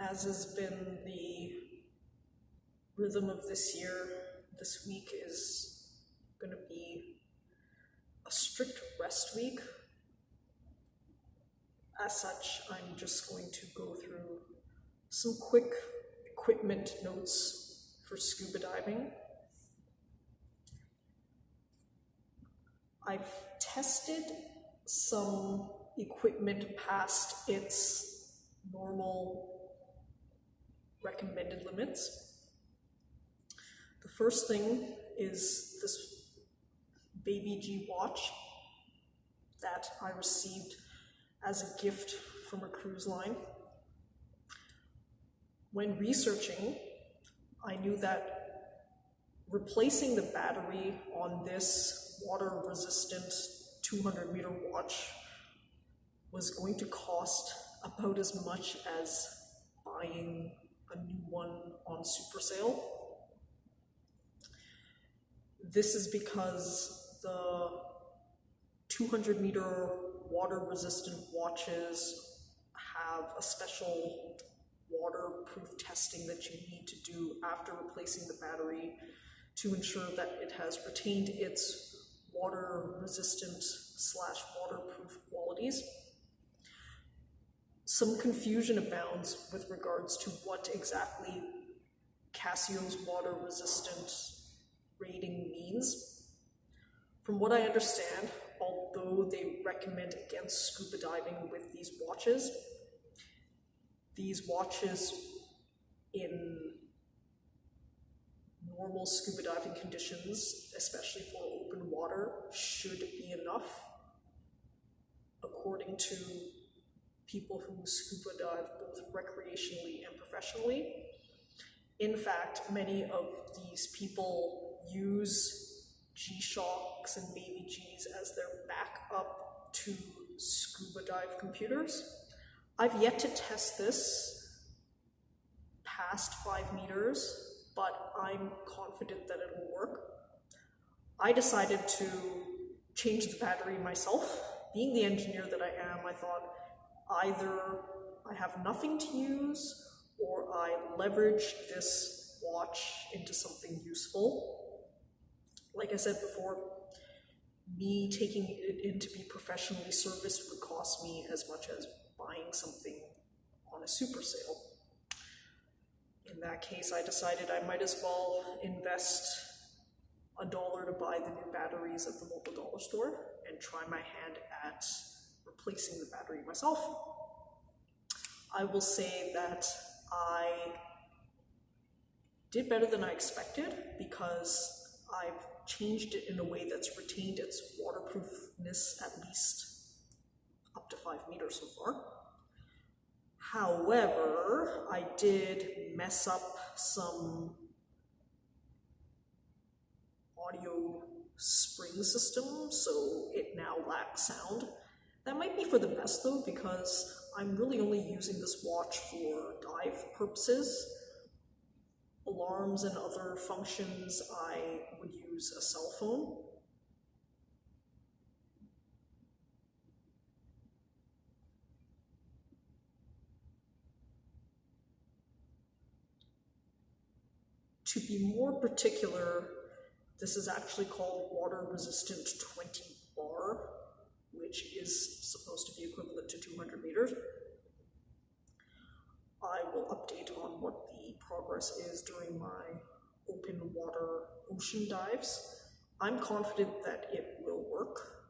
As has been the rhythm of this year, this week is going to be a strict rest week. As such, I'm just going to go through some quick equipment notes for scuba diving. I've tested some equipment past its normal recommended limits. The first thing is this Baby G watch that I received as a gift from a cruise line. When researching, I knew that replacing the battery on this water-resistant 200-meter watch was going to cost about as much as buying a new one on super sale. This is because the 200-meter water-resistant watches have a special waterproof testing that you need to do after replacing the battery to ensure that it has retained its water-resistant / waterproof qualities. Some confusion abounds with regards to what exactly Casio's water-resistant rating means. From what I understand, although they recommend against scuba diving with these watches in normal scuba diving conditions, especially for open water, should be enough, according to people who scuba dive both recreationally and professionally. In fact, many of these people use G-Shocks and Baby Gs as their backup to scuba dive computers. I've yet to test this past 5 meters, but I'm confident that it'll work. I decided to change the battery myself. Being the engineer that I am, I thought either I have nothing to use or I leverage this watch into something useful. Like I said before, me taking it in to be professionally serviced would cost me as much as buying something on a super sale. In that case, I decided I might as well invest $1 to buy the new batteries at the local dollar store and try my hand at replacing the battery myself. I will say that I did better than I expected because I've changed it in a way that's retained its waterproofness at least up to 5 meters so far. However, I did mess up some audio spring system, so it now lacks sound. That might be for the best though, because I'm really only using this watch for dive purposes. Alarms and other functions, I would use a cell phone. To be more particular, this is actually called water resistant 20 bar, which is supposed to be equivalent to 200 meters. I will update on what the progress is during my open water ocean dives. I'm confident that it will work.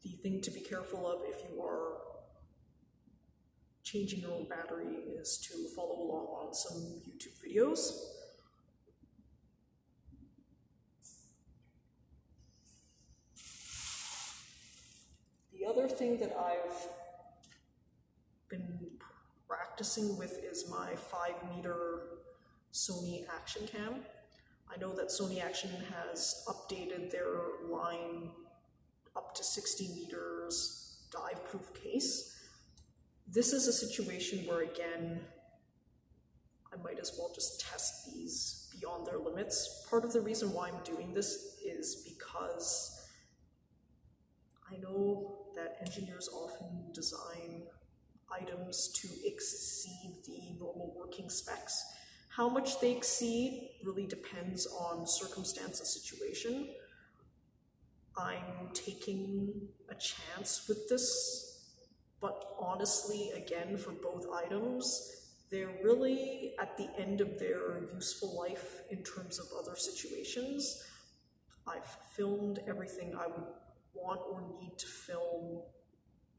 The thing to be careful of if you are changing your own battery is to follow along on some YouTube videos. The other thing that I've been practicing with is my 5-meter Sony Action Cam. I know that Sony Action has updated their line up to 60 meters dive-proof case. This is a situation where, again, I might as well just test these beyond their limits. Part of the reason why I'm doing this is because I know that engineers often design items to exceed the normal working specs. How much they exceed really depends on circumstance and situation. I'm taking a chance with this, but honestly, again, for both items, they're really at the end of their useful life in terms of other situations. I've filmed everything I would want or need to film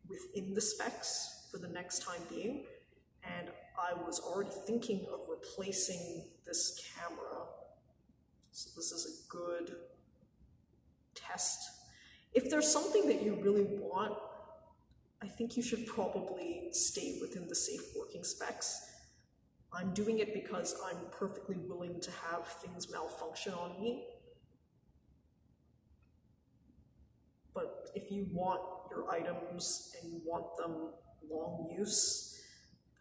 within the specs for the next time being, and I was already thinking of replacing this camera. So this is a good test. If there's something that you really want, I think you should probably stay within the safe working specs. I'm doing it because I'm perfectly willing to have things malfunction on me. But if you want your items and you want them long use,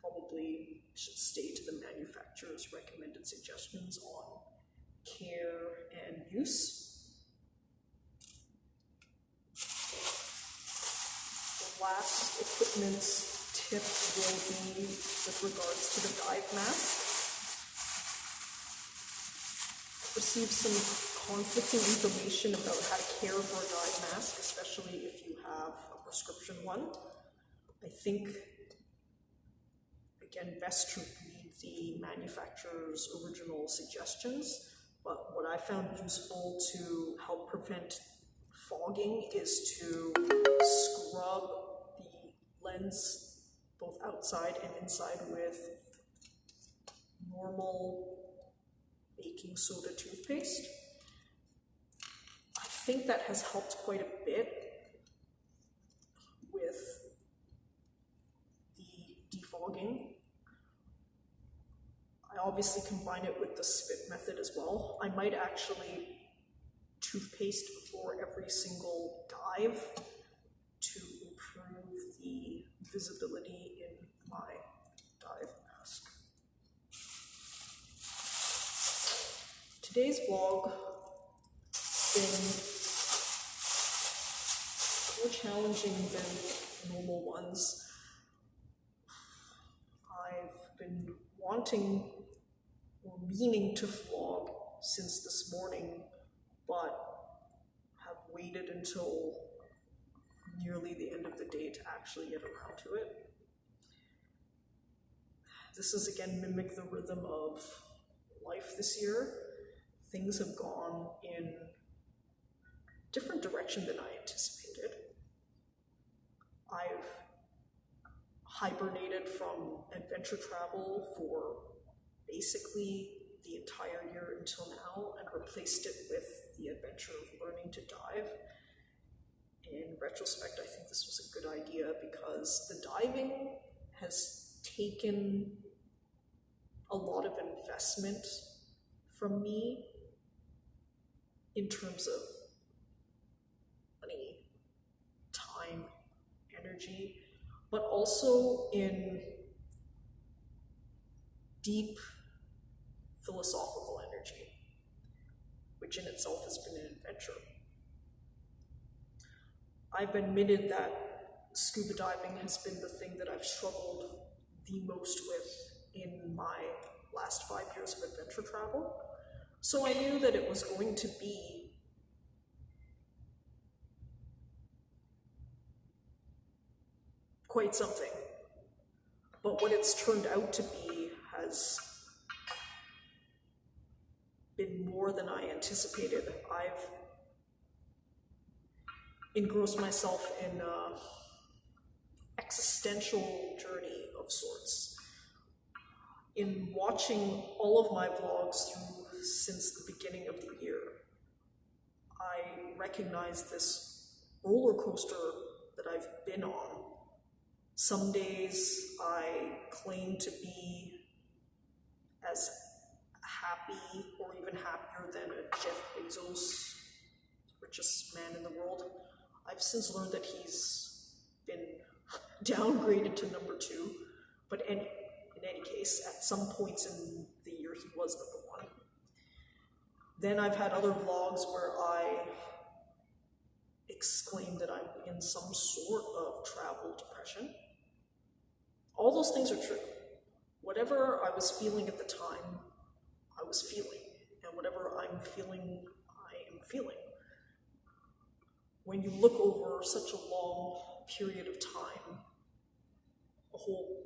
probably should stay to the manufacturer's recommended suggestions on care and use. The last equipment tip will be with regards to the dive mask. I've received some conflicting information about how to care for a dive mask, especially if you have a prescription one. I think, again, best to read the manufacturer's original suggestions, but what I found useful to help prevent fogging is to scrub the lens both outside and inside with normal baking soda toothpaste. I think that has helped quite a bit with the defogging. I obviously combine it with the spit method as well. I might actually toothpaste before every single dive to improve the visibility in my dive mask. Today's vlog has been more challenging than normal ones. I've been wanting or meaning to vlog since this morning, but have waited until nearly the end of the day to actually get around to it. This is again mimic the rhythm of life this year. Things have gone in a different direction than I anticipated. I've hibernated from adventure travel for basically the entire year until now and replaced it with the adventure of learning to dive. In retrospect, I think this was a good idea because the diving has taken a lot of investment from me in terms of money, time, energy, but also in deep philosophical energy, which in itself has been an adventure. I've admitted that scuba diving has been the thing that I've struggled the most with in my last 5 years of adventure travel. So I knew that it was going to be quite something. But what it's turned out to be has been more than I anticipated. I've engrossed myself in an existential journey of sorts. In watching all of my vlogs through since the beginning of the year, I recognize this roller coaster that I've been on. Some days I claim to be as happy or even happier than Jeff Bezos, richest man in the world. I've since learned that he's been downgraded to number 2, but in any case, at some points in the year he was number 1. Then I've had other vlogs where I exclaim that I'm in some sort of travel depression. All those things are true. Whatever I was feeling at the time, I was feeling. And whatever I'm feeling, I am feeling. When you look over such a long period of time, a whole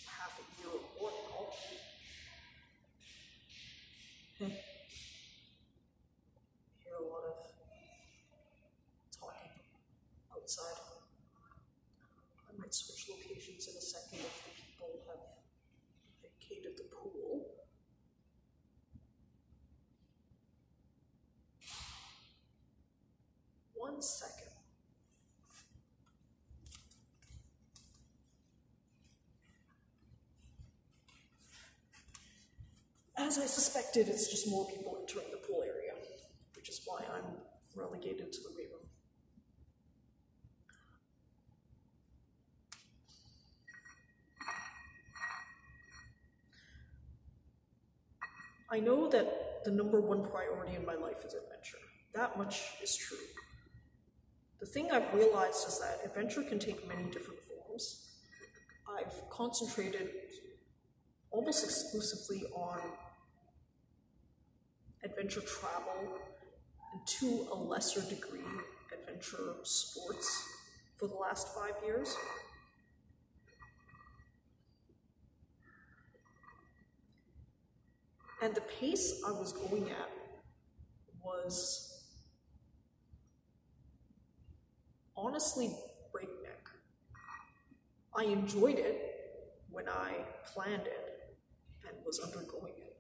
half a year or more now, I hear a lot of talking outside. I might switch locations in a second if the people have vacated the pool. One second. As I suspected, it's just more people entering the pool area, which is why I'm relegated to the wait room. I know that the number one priority in my life is adventure. That much is true. The thing I've realized is that adventure can take many different forms. I've concentrated almost exclusively on adventure travel and to a lesser degree adventure sports for the last 5 years. And the pace I was going at was honestly breakneck. I enjoyed it when I planned it and was undergoing it.